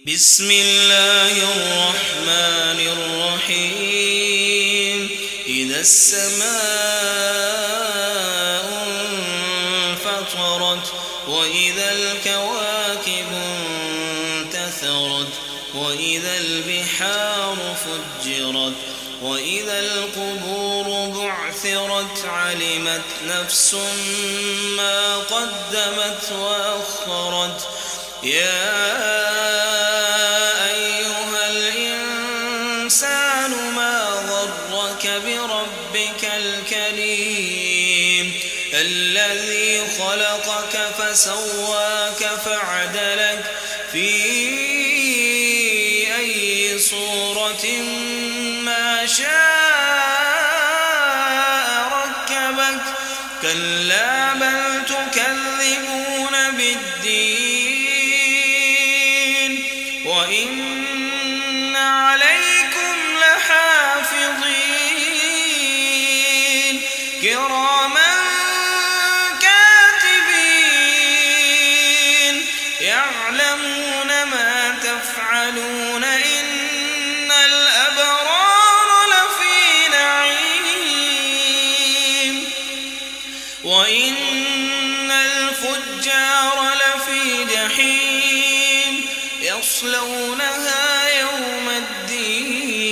بسم الله الرحمن الرحيم إذا السماء انفطرت وإذا الكواكب انتثرت وإذا البحار فجرت وإذا القبور بعثرت علمت نفس ما قدمت وأخرت يا أيها الإنسان ما غرك بربك الكريم الذي خلقك فسواك فعدلك في أي صورة ما شاء ركبك كلا بل تكذبون بالدين وإن عليكم لحافظين كراما كاتبين يعلمون ما تفعلون إن الأبرار لفي نعيم وإن الفجار لفي جحيم يصلونها يوم الدين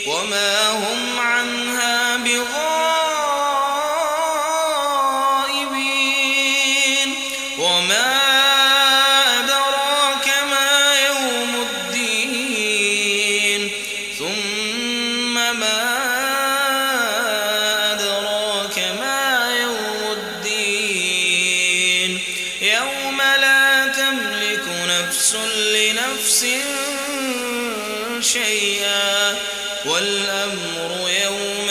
وما هم عنها بغائبين وما أدراك ما يوم الدين ثم ما أدراك ما يوم الدين يوم لا تملك نفس لنفس شيئا والأمر يوم